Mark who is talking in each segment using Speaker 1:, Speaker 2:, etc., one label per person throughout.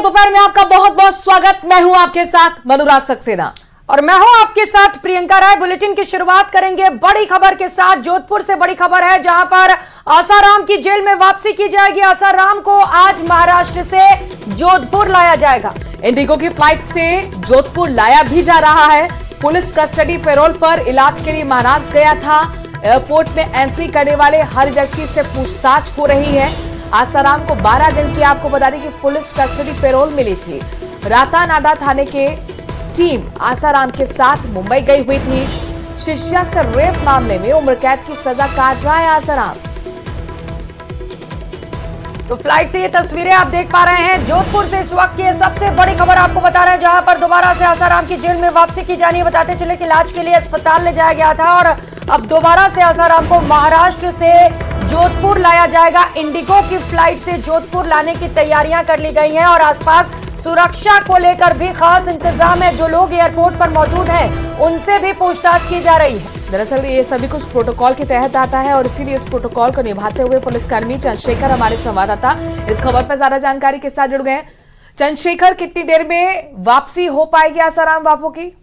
Speaker 1: दोपहर में आपका बहुत बहुत स्वागत। मैं हूं आपके साथ मनुराज सक्सेना
Speaker 2: और मैं हूं आपके साथ प्रियंका राय। बुलेटिन की शुरुआत करेंगे बड़ी खबर के साथ। जोधपुर से बड़ी खबर है, जहां पर आसाराम की जेल में वापसी की जाएगी। आसाराम को आज महाराष्ट्र से जोधपुर लाया जाएगा।
Speaker 1: इंडिगो की फ्लाइट से जोधपुर लाया भी जा रहा है। पुलिस कस्टडी पैरोल पर इलाज के लिए महाराष्ट्र गया था। एयरपोर्ट में एंट्री करने वाले हर व्यक्ति से पूछताछ हो रही है। आसाराम को 12 दिन की आपको बता दें कि पुलिस कस्टडी पैरोल मिली थी। रातानाडा थाने के टीम आसाराम के साथ मुंबई गई हुई थी। शिष्या से रेप मामले में उम्र कैद की सजा काट रहा है आसाराम।
Speaker 2: तो फ्लाइट से ये तस्वीरें आप देख पा रहे हैं। जोधपुर से इस वक्त की सबसे बड़ी खबर आपको बता रहे हैं, जहां पर दोबारा से आसाराम की जेल में वापसी की जानी है। बताते चले कि इलाज के लिए अस्पताल ले जाया गया था और अब दोबारा से आसाराम को महाराष्ट्र से जोधपुर लाया जाएगा। इंडिगो की फ्लाइट से जोधपुर लाने की तैयारियां कर ली गई हैं और आसपास सुरक्षा को लेकर भी खास इंतजाम है। जो लोग एयरपोर्ट पर मौजूद हैं उनसे भी पूछताछ की जा रही है।
Speaker 1: दरअसल ये सभी कुछ प्रोटोकॉल के तहत आता है और इसीलिए इस प्रोटोकॉल को निभाते हुए पुलिसकर्मी चंद्रशेखर हमारे संवाददाता इस खबर पर ज्यादा जानकारी के साथ जुड़ गए। चंद्रशेखर, कितनी देर में वापसी हो पाएगी आसाराम बापू की?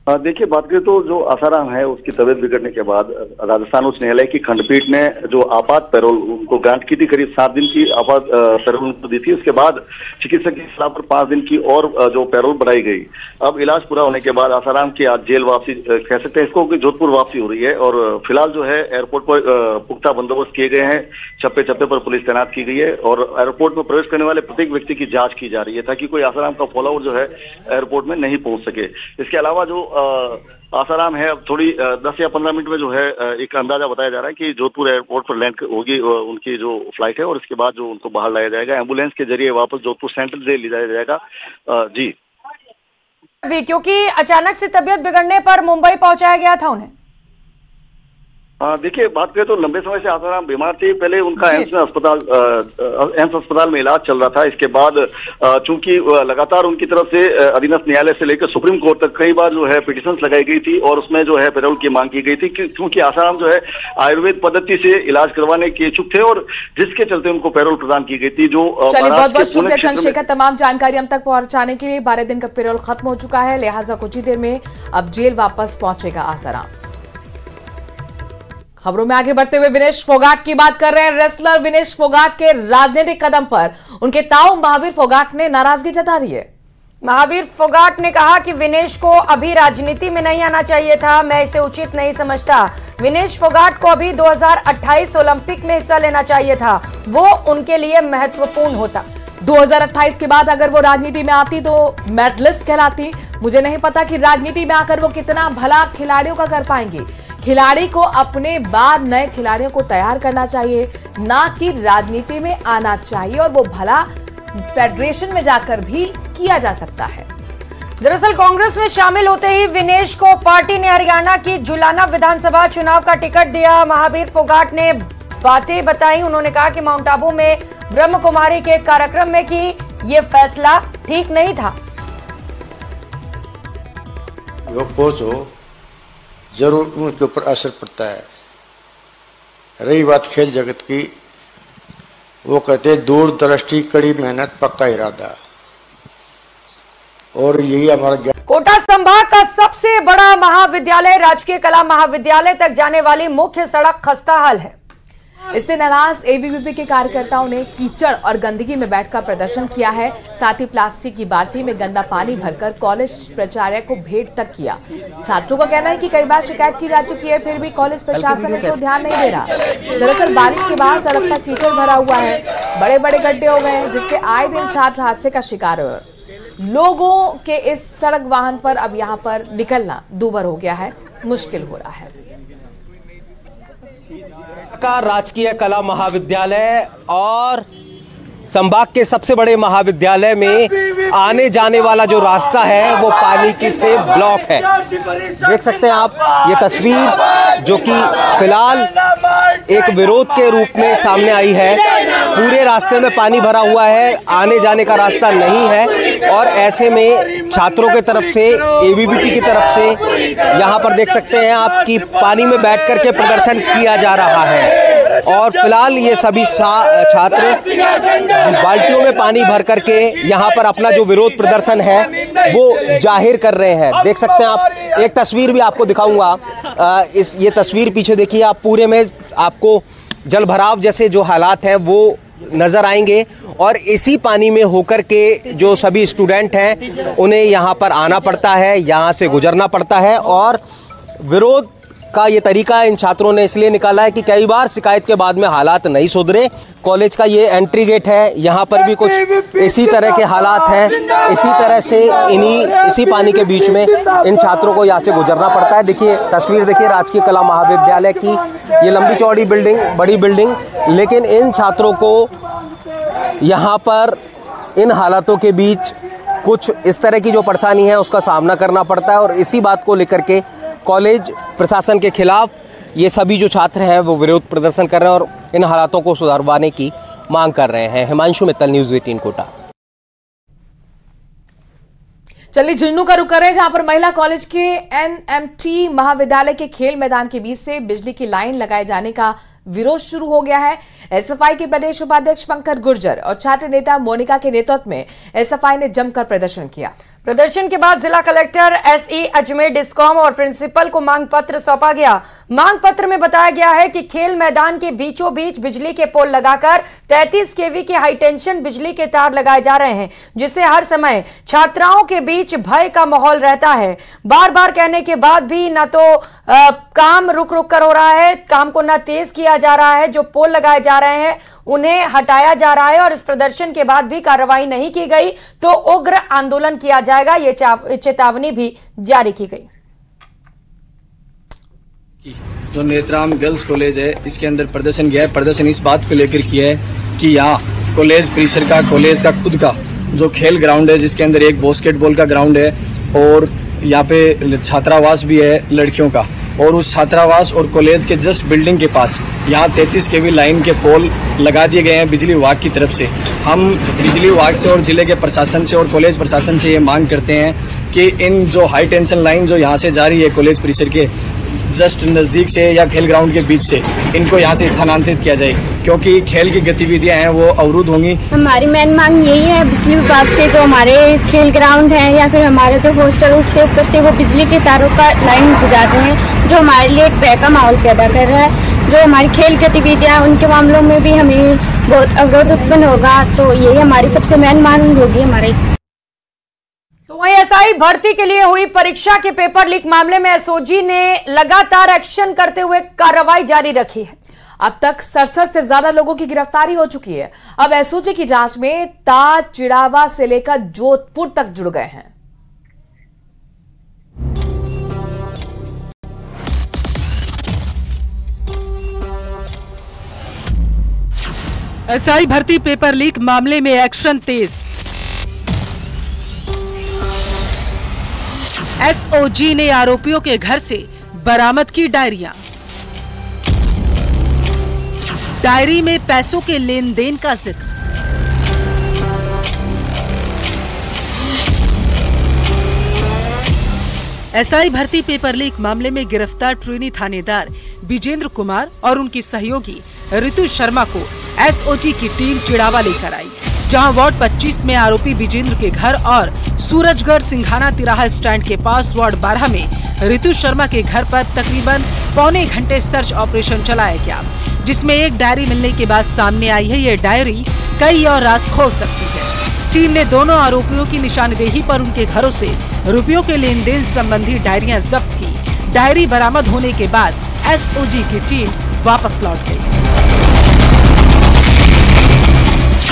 Speaker 3: देखिए, बात करें तो जो आसाराम है उसकी तबीयत बिगड़ने के बाद राजस्थान उच्च न्यायालय की खंडपीठ ने जो आपात पैरोल उनको ग्रांट की थी, करीब 7 दिन की आपात पैरोल उनको दी थी। उसके बाद चिकित्सक के खिलाफ 5 दिन की और जो पैरोल बढ़ाई गई। अब इलाज पूरा होने के बाद आसाराम की आज जेल वापसी कह सकते हैं इसको कि जोधपुर वापसी हो रही है और फिलहाल जो है एयरपोर्ट पर पुख्ता बंदोबस्त किए गए हैं। चप्पे चप्पे पर पुलिस तैनात की गई है और एयरपोर्ट में प्रवेश करने वाले प्रत्येक व्यक्ति की जांच की जा रही है ताकि कोई आसाराम का फॉलोअर जो है एयरपोर्ट में नहीं पहुंच सके। इसके अलावा जो आसाराम है अब थोड़ी 10 या 15 मिनट में जो है एक अंदाजा बताया जा रहा है कि जोधपुर एयरपोर्ट पर लैंड होगी उनकी जो फ्लाइट है और इसके बाद जो उनको बाहर लाया जाएगा एम्बुलेंस के जरिए वापस जोधपुर सेंट्रल जेल ले जाया जाएगा। जी,
Speaker 2: क्योंकि अचानक से तबीयत बिगड़ने पर मुंबई पहुंचाया गया था उन्हें।
Speaker 3: देखिए, बात करें तो लंबे समय से आसाराम बीमार थे। पहले उनका एम्स अस्पताल में इलाज चल रहा था। इसके बाद चूंकि लगातार उनकी तरफ से अधीनस्थ न्यायालय से लेकर सुप्रीम कोर्ट तक कई बार जो है पिटीशंस लगाई गई थी और उसमें जो है पैरोल की मांग की गई थी क्योंकि आसाराम जो है आयुर्वेद पद्धति से इलाज करवाने के इच्छुक थे और जिसके चलते उनको पैरोल प्रदान की गई थी। जो
Speaker 1: चलिए, बहुत बहुत शुक्रिया चंद्रशेखर तमाम जानकारी हम तक पहुंचाने के लिए। 12 दिन का पैरोल खत्म हो चुका है, लिहाजा कुछ ही देर में अब जेल वापस पहुंचेगा आसाराम। खबरों में आगे बढ़ते हुए विनेश फोगाट की बात कर रहे हैं। रेसलर विनेश फोगाट के राजनीतिक कदम पर उनके ताऊ महावीर फोगाट ने नाराजगी जता दी है।
Speaker 2: महावीर फोगाट ने कहा कि विनेश को अभी राजनीति में नहीं आना चाहिए था, मैं इसे उचित नहीं समझता। विनेश फोगाट को अभी 2028 ओलंपिक में हिस्सा लेना चाहिए था, वो उनके लिए महत्वपूर्ण होता।
Speaker 1: 2028 के बाद अगर वो राजनीति में आती तो मेडलिस्ट कहलाती। मुझे नहीं पता कि राजनीति में आकर वो कितना भला खिलाड़ियों का कर पाएंगी। खिलाड़ी को अपने बाद नए खिलाड़ियों को तैयार करना चाहिए, ना कि राजनीति में आना चाहिए और वो भला फेडरेशन में जाकर भी किया जा सकता है।
Speaker 2: दरअसल कांग्रेस में शामिल होते ही विनेश को पार्टी ने हरियाणा की जुलाना विधानसभा चुनाव का टिकट दिया। महावीर फोगाट ने बातें बताई। उन्होंने कहा कि माउंट आबू में ब्रह्म कुमारी के कार्यक्रम में कि ये फैसला ठीक नहीं था।
Speaker 4: कोच हो जरूर उनके ऊपर असर पड़ता है। रही बात खेल जगत की, वो कहते दूरदृष्टि, कड़ी मेहनत, पक्का इरादा, और यही हमारा।
Speaker 2: कोटा संभाग का सबसे बड़ा महाविद्यालय राजकीय कला महाविद्यालय तक जाने वाली मुख्य सड़क खस्ता हाल है।
Speaker 1: इससे नाराज एबीवीपी के कार्यकर्ताओं ने कीचड़ और गंदगी में बैठकर प्रदर्शन किया है। साथ ही प्लास्टिक की बाल्टी में गंदा पानी भरकर कॉलेज प्राचार्य को भेंट तक किया। छात्रों का कहना है कि कई बार शिकायत की जा चुकी है, फिर भी कॉलेज प्रशासन इस पर ध्यान नहीं दे रहा। दरअसल बारिश के बाद सड़क पर कीचड़ भरा हुआ है, बड़े बड़े गड्ढे हो गए हैं, जिससे आए दिन छात्र हादसे का शिकार हुए। लोगों के इस सड़क वाहन पर अब यहाँ पर निकलना दूभर हो गया है, मुश्किल हो रहा है।
Speaker 5: का राजकीय कला महाविद्यालय और संभाग के सबसे बड़े महाविद्यालय में आने जाने वाला जो रास्ता है वो पानी की से ब्लॉक है। देख सकते हैं आप ये तस्वीर, जो कि फिलहाल एक विरोध के रूप में सामने आई है। पूरे रास्ते में पानी भरा हुआ है, आने जाने का रास्ता नहीं है और ऐसे में छात्रों के तरफ से, एबीवीपी की तरफ से यहाँ पर देख सकते हैं आप कि पानी में बैठ करके प्रदर्शन किया जा रहा है। और फिलहाल ये सभी छात्र बाल्टियों में पानी भर करके यहाँ पर अपना जो विरोध प्रदर्शन है वो जाहिर कर रहे हैं। देख सकते हैं आप, एक तस्वीर भी आपको दिखाऊंगा। ये तस्वीर पीछे देखिए आप, पूरे में आपको जल भराव जैसे जो हालात हैं वो नजर आएंगे और इसी पानी में होकर के जो सभी स्टूडेंट हैं उन्हें यहाँ पर आना पड़ता है, यहाँ से गुजरना पड़ता है। और विरोध का ये तरीका इन छात्रों ने इसलिए निकाला है कि कई बार शिकायत के बाद में हालात नहीं सुधरे। कॉलेज का ये एंट्री गेट है, यहाँ पर भी कुछ इसी तरह के हालात हैं। इसी तरह से इसी पानी के बीच में इन छात्रों को यहाँ से गुजरना पड़ता है। देखिए तस्वीर देखिए राजकीय कला महाविद्यालय की, ये लंबी चौड़ी बिल्डिंग, बड़ी बिल्डिंग, लेकिन इन छात्रों को यहाँ पर इन हालातों के बीच कुछ इस तरह की जो परेशानी है उसका सामना करना पड़ता है। और इसी बात को लेकर के कॉलेज प्रशासन के खिलाफ ये सभी जो छात्र हैं वो विरोध प्रदर्शन कर रहे हैं और इन हालातों को सुधारवाने की मांग कर रहे हैं। हिमांशु मित्तल, न्यूज़ 18 कोटा।
Speaker 1: चलिए झुंझुनू का रुख करें, जहां पर महिला कॉलेज के एनएमटी महाविद्यालय के खेल मैदान के बीच से बिजली की लाइन लगाए जाने का विरोध शुरू हो गया है। एसएफआई के प्रदेश उपाध्यक्ष पंकज गुर्जर और छात्र नेता मोनिका के नेतृत्व में एसएफआई ने जमकर प्रदर्शन किया।
Speaker 2: प्रदर्शन के बाद जिला कलेक्टर एसई अजमेर डिस्कॉम और प्रिंसिपल को मांग पत्र सौंपा गया। मांग पत्र में बताया गया है कि खेल मैदान के बीचों बीच बिजली के पोल लगाकर 33 केवी के हाई टेंशन बिजली के तार लगाए जा रहे हैं, जिससे हर समय छात्राओं के बीच भय का माहौल रहता है। बार बार कहने के बाद भी न तो काम रुक रुक कर हो रहा है, काम को न तेज किया जा रहा है, जो पोल लगाए जा रहे हैं उन्हें हटाया जा रहा है और इस प्रदर्शन के बाद भी कार्रवाई नहीं की गई तो उग्र आंदोलन किया जाएगा, ये चेतावनी भी जारी की गई।
Speaker 6: जो नेत्राम गर्ल्स कॉलेज है इसके अंदर प्रदर्शन किया है। प्रदर्शन इस बात को लेकर किया है कि यहाँ कॉलेज परिसर का, कॉलेज का खुद का जो खेल ग्राउंड है, जिसके अंदर एक बास्केटबॉल का ग्राउंड है और यहाँ पे छात्रावास भी है लड़कियों का, और उस छात्रावास और कॉलेज के जस्ट बिल्डिंग के पास यहाँ 33 केवी लाइन के पोल लगा दिए गए हैं बिजली विभाग की तरफ से। हम बिजली विभाग से और जिले के प्रशासन से और कॉलेज प्रशासन से ये मांग करते हैं कि इन जो हाई टेंशन लाइन जो यहाँ से जा रही है कॉलेज परिसर के जस्ट नज़दीक से या खेल ग्राउंड के बीच से, इनको यहाँ से स्थानांतरित किया जाए, क्योंकि खेल की गतिविधियाँ हैं वो अवरुद्ध होंगी।
Speaker 7: हमारी मेन मांग यही है बिजली विभाग से, जो हमारे खेल ग्राउंड है या फिर हमारे जो हॉस्टल उससे ऊपर से वो बिजली के तारों का लाइन गुजार रहे हैं, जो हमारे लिए एक भय का माहौल पैदा कर रहा है। जो हमारी खेल गतिविधियाँ उनके मामलों में भी हमें बहुत अवरोध उत्पन्न होगा, तो यही हमारी सबसे मेन मांग होगी हमारी।
Speaker 2: तो वहीं एसआई भर्ती के लिए हुई परीक्षा के पेपर लीक मामले में एसओजी ने लगातार एक्शन करते हुए कार्रवाई जारी रखी है।
Speaker 1: अब तक 67 से ज्यादा लोगों की गिरफ्तारी हो चुकी है। अब एसओजी की जांच में ताज, चिड़ावा से लेकर जोधपुर तक जुड़ गए हैं।
Speaker 8: एसआई भर्ती पेपर लीक मामले में एक्शन तेज। एसओजी ने आरोपियों के घर से बरामद की डायरियां। डायरी में पैसों के लेन देन का जिक्र। एसआई भर्ती पेपर लीक मामले में गिरफ्तार ट्रेनी थानेदार विजेंद्र कुमार और उनकी सहयोगी ऋतु शर्मा को एसओजी की टीम चिड़ावा लेकर आई, जहां वार्ड 25 में आरोपी विजेंद्र के घर और सूरजगढ़ सिंघाना तिराहा स्टैंड के पास वार्ड 12 में ऋतु शर्मा के घर पर तकरीबन पौने घंटे सर्च ऑपरेशन चलाया गया, जिसमें एक डायरी मिलने के बाद सामने आई है ये डायरी कई और राज खोल सकती है। टीम ने दोनों आरोपियों की निशानदेही पर उनके घरों से रुपयों के लेन देन संबंधी डायरियां जब्त की। डायरी बरामद होने के बाद एसओजी की टीम वापस लौट गई।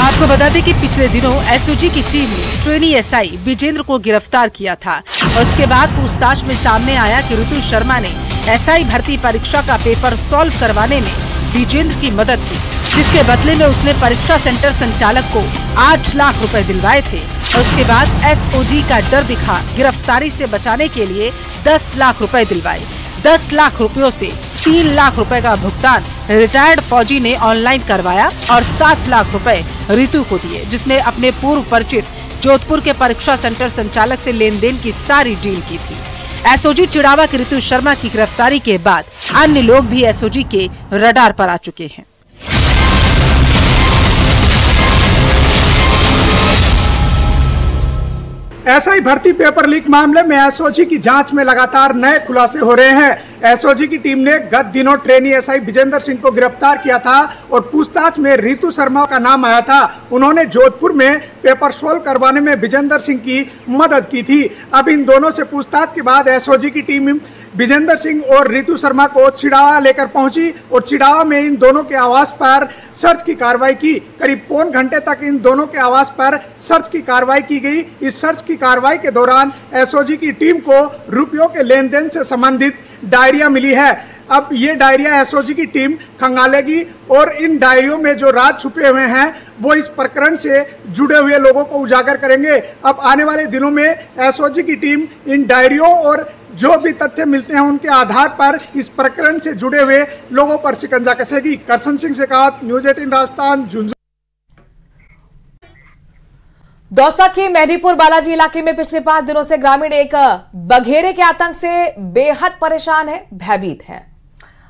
Speaker 8: आपको बता दें कि पिछले दिनों एसओजी की टीम ने ट्रेनी एसआई विजेंद्र को गिरफ्तार किया था और उसके बाद पूछताछ में सामने आया कि ऋतु शर्मा ने एसआई भर्ती परीक्षा का पेपर सॉल्व करवाने में विजेंद्र की मदद की, जिसके बदले में उसने परीक्षा सेंटर संचालक को 8 लाख रुपए दिलवाए थे और उसके बाद एसओजी का डर दिखा गिरफ्तारी से बचाने के लिए 10 लाख रुपए दिलवाए। 10 लाख रुपयों से 3 लाख रुपए का भुगतान रिटायर्ड फौजी ने ऑनलाइन करवाया और 7 लाख रुपए ऋतु को दिए, जिसने अपने पूर्व परिचित जोधपुर के परीक्षा सेंटर संचालक से लेन देन की सारी डील की थी। एसओजी चिड़ावा की ऋतु शर्मा की गिरफ्तारी के बाद अन्य लोग भी एसओजी के रडार पर आ चुके हैं।
Speaker 9: एसआई भर्ती पेपर लीक मामले में एसओजी की जांच में लगातार नए खुलासे हो रहे हैं। एसओजी की टीम ने गत दिनों ट्रेनी एसआई विजेंद्र सिंह को गिरफ्तार किया था और पूछताछ में रितु शर्मा का नाम आया था। उन्होंने जोधपुर में पेपर सोल्व करवाने में विजेंद्र सिंह की मदद की थी। अब इन दोनों से पूछताछ के बाद एसओजी की टीम विजेंद्र सिंह और रितु शर्मा को चिड़ावा लेकर पहुंची और चिड़ावा में इन दोनों के आवास पर सर्च की कार्रवाई की। करीब पौन घंटे तक इन दोनों के आवास पर सर्च की कार्रवाई की गई। इस सर्च की कार्रवाई के दौरान एसओजी की टीम को रुपयों के लेन देन से संबंधित डायरिया मिली है। अब ये डायरिया एसओजी की टीम खंगालेगी और इन डायरियों में जो राज छुपे हुए हैं वो इस प्रकरण से जुड़े हुए लोगों को उजागर करेंगे। अब आने वाले दिनों में एसओजी की टीम इन डायरियों और जो भी तथ्य मिलते हैं उनके आधार पर इस प्रकरण से जुड़े हुए लोगों पर शिकंजा कसेगी। करसन सिंह शेखावत, न्यूज 18 राजस्थान, झुंझुनू।
Speaker 1: दौसा के मेहदीपुर बालाजी इलाके में पिछले 5 दिनों से ग्रामीण एक बघेरे के आतंक से बेहद परेशान है, भयभीत है।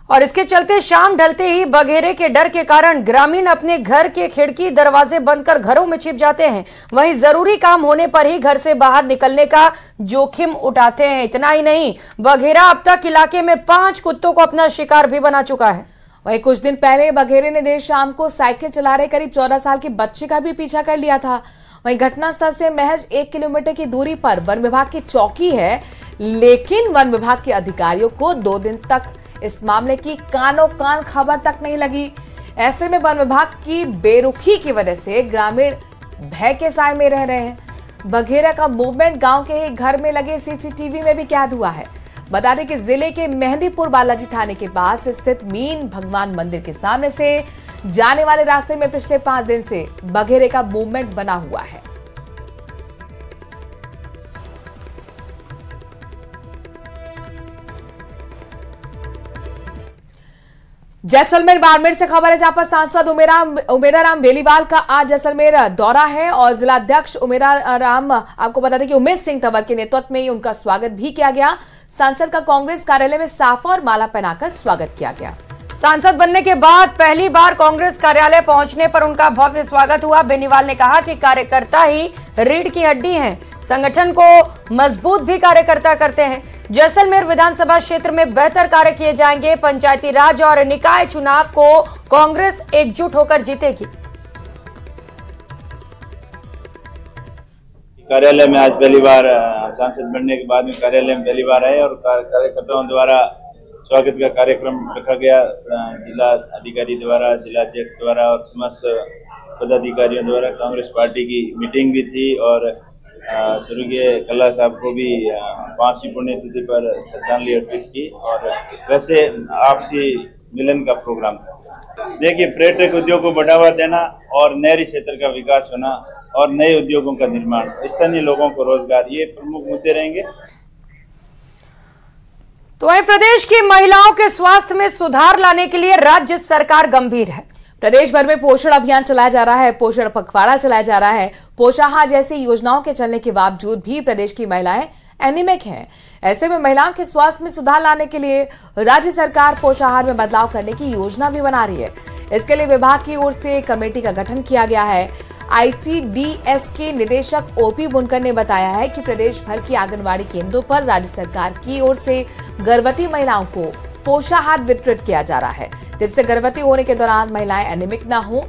Speaker 2: और इसके चलते शाम ढलते ही बघेरे के डर के कारण ग्रामीण अपने घर के खिड़की दरवाजे बंद कर घरों में छिप जाते हैं। वहीं जरूरी काम होने पर ही घर से बाहर निकलने का जोखिम उठाते हैं। इतना ही नहीं, बघेरा अब तक इलाके में 5 कुत्तों को अपना शिकार भी बना चुका है।
Speaker 1: वहीं कुछ दिन पहले बघेरे ने देर शाम को साइकिल चला रहे करीब 14 साल के बच्चे का भी पीछा कर लिया था। वहीं घटनास्थल से महज 1 किलोमीटर की दूरी पर वन विभाग की चौकी है, लेकिन वन विभाग के अधिकारियों को 2 दिन तक इस मामले की कानो कान खबर तक नहीं लगी। ऐसे में वन विभाग की बेरुखी की वजह से ग्रामीण भय के साए में रह रहे हैं। बघेरा का मूवमेंट गांव के ही घर में लगे सीसीटीवी में भी कैद हुआ है। बता दें कि जिले के मेहंदीपुर बालाजी थाने के पास स्थित मीन भगवान मंदिर के सामने से जाने वाले रास्ते में पिछले 5 दिन से बघेरे का मूवमेंट बना हुआ है। जैसलमेर बाड़मेर से खबर है, जहां पर सांसद उमेराराम बेलीवाल का आज जैसलमेर दौरा है और जिलाध्यक्ष उमेराराम, आपको बता दें कि उमेश सिंह तंवर के नेतृत्व में उनका स्वागत भी किया गया। सांसद का कांग्रेस कार्यालय में साफा और माला पहनाकर स्वागत किया गया।
Speaker 2: सांसद बनने के बाद पहली बार कांग्रेस कार्यालय पहुंचने पर उनका भव्य स्वागत हुआ। बेनीवाल ने कहा कि कार्यकर्ता ही रीढ़ की हड्डी हैं, संगठन को मजबूत भी कार्यकर्ता करते हैं। जैसलमेर विधानसभा क्षेत्र में बेहतर कार्य किए जाएंगे। पंचायती राज और निकाय चुनाव को कांग्रेस एकजुट होकर जीतेगी।
Speaker 10: कार्यालय में आज पहली बार सांसद बनने के बाद में कार्यालय में पहली बार आए और कार्यकर्ताओं द्वारा स्वागत का कार्यक्रम रखा गया। जिला अधिकारी द्वारा, जिलाध्यक्ष द्वारा और समस्त पदाधिकारियों द्वारा कांग्रेस पार्टी की मीटिंग भी थी और स्वर्गीय कल्ला साहब को भी 5वीं पुण्यतिथि पर श्रद्धांजलि अर्पित की और वैसे आपसी मिलन का प्रोग्राम था। देखिए, पर्यटक उद्योग को बढ़ावा देना और नहरी क्षेत्र का विकास होना और नए उद्योगों का निर्माण, स्थानीय लोगों को रोजगार, ये प्रमुख मुद्दे रहेंगे।
Speaker 2: तो वहीं प्रदेश की महिलाओं के स्वास्थ्य में सुधार लाने के लिए राज्य सरकार गंभीर है।
Speaker 1: प्रदेश भर में पोषण अभियान चलाया जा रहा है, पोषण पखवाड़ा चलाया जा रहा है। पोषाहार जैसी योजनाओं के चलने के बावजूद भी प्रदेश की महिलाएं एनीमिक हैं। ऐसे में महिलाओं के स्वास्थ्य में सुधार लाने के लिए राज्य सरकार पोषाहार में बदलाव करने की योजना भी बना रही है। इसके लिए विभाग की ओर से कमेटी का गठन किया गया है। ICDS के निदेशक OP बुनकर ने बताया है कि प्रदेश भर की आंगनबाड़ी केंद्रों पर राज्य सरकार की ओर से गर्भवती महिलाओं को पोषाहार वितरित किया जा रहा है, जिससे गर्भवती होने के दौरान महिलाएं एनीमिक ना हो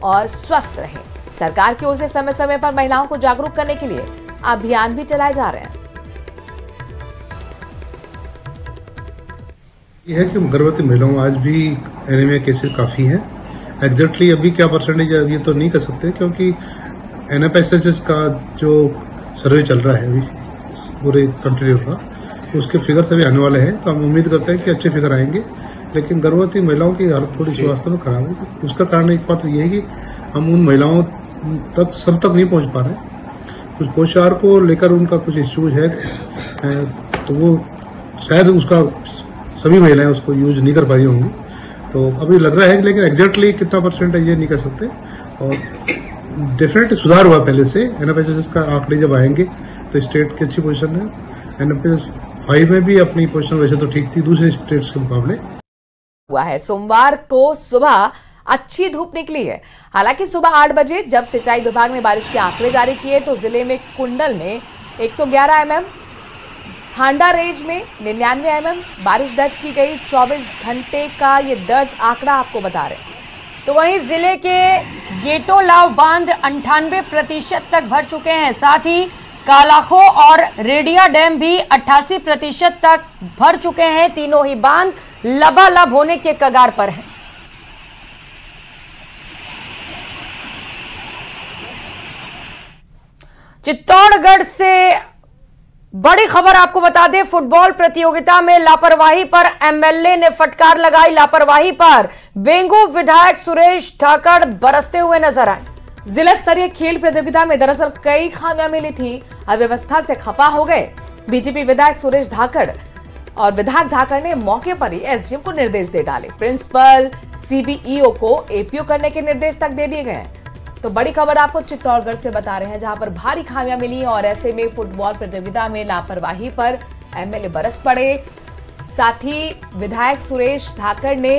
Speaker 1: और स्वस्थ रहें। सरकार की ओर से समय समय पर महिलाओं को जागरूक करने के लिए अभियान भी चलाए जा रहे हैं।
Speaker 11: यह है कि गर्भवती महिलाओं आज भी एनीमिया केसेस काफी है। एग्जैक्टली अभी क्या परसेंटेज है ये तो नहीं कर सकते, क्योंकि NFHS का जो सर्वे चल रहा है अभी पूरे कंट्री का, उसके फिगर अभी आने वाले हैं, तो हम उम्मीद करते हैं कि अच्छे फिगर आएंगे। लेकिन गर्भवती महिलाओं की हालत थोड़ी स्वास्थ्य में खराब है। उसका कारण एक बात ये है कि हम उन महिलाओं तक सब तक नहीं पहुंच पा रहे। कुछ पोषाहार को लेकर उनका कुछ इश्यूज है, तो वो शायद उसका सभी महिलाएं उसको यूज नहीं कर पाई होंगी। तो अभी लग रहा है, लेकिन एग्जैक्टली कितना परसेंट है ये नहीं कर सकते। और डेफिनेटली सुधार हुआ पहले से। NFHS का आंकड़े जब आएंगे तो स्टेट की अच्छी पोजीशन है। NFHS 5 में भी अपनी पोजीशन वैसे तो ठीक थी दूसरे स्टेट्स के मुकाबले।
Speaker 1: हुआ है सोमवार को सुबह अच्छी धूप निकली है। हालांकि सुबह 8 बजे जब सिंचाई विभाग ने बारिश के आंकड़े जारी किए तो जिले में कुंडल में 111 mm, हांडा रेंज में 99 mm बारिश दर्ज की गई। 24 घंटे का ये दर्ज आंकड़ा आपको बता रहे हैं।
Speaker 2: तो वहीं जिले के गेटोलाव बांध 98% तक भर चुके हैं। साथ ही कालाखो और रेडिया डैम भी 88% तक भर चुके हैं। तीनों ही बांध लबालब होने के कगार पर हैं। चित्तौड़गढ़ से बड़ी खबर आपको बता दें, फुटबॉल प्रतियोगिता में लापरवाही पर एमएलए ने फटकार लगाई। लापरवाही पर बेंगू विधायक सुरेश धाकड़ बरसते हुए नजर आए।
Speaker 1: जिला स्तरीय खेल प्रतियोगिता में दरअसल कई खामियां मिली थी, अव्यवस्था से खफा हो गए बीजेपी विधायक सुरेश धाकड़ और विधायक धाकड़ ने मौके पर ही एसडीएम को निर्देश दे डाले। प्रिंसिपल सीबीईओ को एपीओ करने के निर्देश तक दे दिए गए। तो बड़ी खबर आपको चित्तौड़गढ़ से बता रहे हैं, जहां पर भारी खामियां मिली और ऐसे में फुटबॉल प्रतियोगिता में लापरवाही पर एमएलए बरस पड़े। साथ ही विधायक सुरेश धाकड़ ने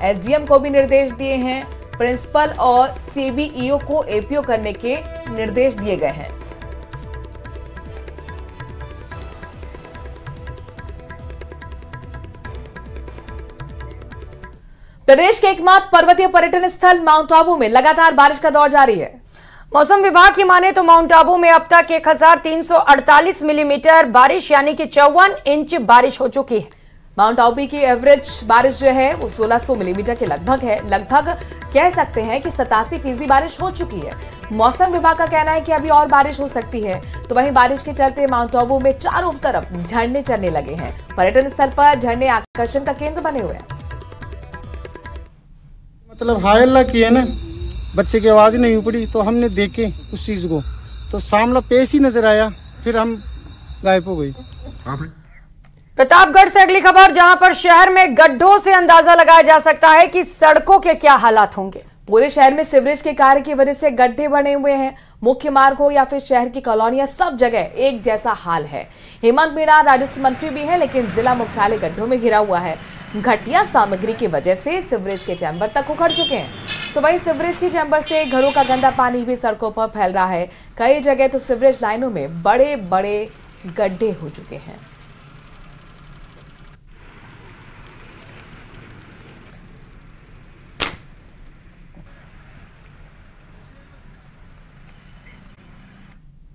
Speaker 1: एसडीएम को भी निर्देश दिए हैं। प्रिंसिपल और सीबीईओ को एपीओ करने के निर्देश दिए गए हैं। प्रदेश के एकमात्र पर्वतीय पर्यटन स्थल माउंट आबू में लगातार बारिश का दौर जारी है।
Speaker 2: मौसम विभाग की माने तो माउंट आबू में अब तक 1348 मिलीमीटर बारिश यानी कि 54 इंच बारिश हो चुकी है।
Speaker 1: माउंट आबू की एवरेज बारिश जो है वो 1600 मिलीमीटर के लगभग है। लगभग कह सकते हैं कि 87% बारिश हो चुकी है। मौसम विभाग का कहना है कि अभी और बारिश हो सकती है। तो वहीं बारिश के चलते माउंट आबू में चारों तरफ झरने चलने लगे हैं। पर्यटन स्थल पर झरने आकर्षण का केंद्र बने हुए हैं।
Speaker 12: मतलब हाय अल्लाह की है ना, बच्चे की आवाज नहीं उपड़ी तो हमने देखे उस चीज को, तो सामला पेश ही नजर आया, फिर हम गायब हो गई।
Speaker 2: प्रतापगढ़ से अगली खबर, जहां पर शहर में गड्ढों से अंदाजा लगाया जा सकता है कि सड़कों के क्या हालात होंगे।
Speaker 1: पूरे शहर में सीवरेज के कार्य की वजह से गड्ढे बने हुए हैं। मुख्य मार्ग हो या फिर शहर की कॉलोनियां, सब जगह एक जैसा हाल है। हेमंत मीणा राजस्व मंत्री भी है, लेकिन जिला मुख्यालय गड्ढों में घिरा हुआ है। घटिया सामग्री की वजह से सीवरेज के चैम्बर तक उखड़ चुके हैं। तो वहीं सीवरेज के चैम्बर से घरों का गंदा पानी भी सड़कों पर फैल रहा है। कई जगह तो सीवरेज लाइनों में बड़े बड़े गड्ढे हो चुके हैं।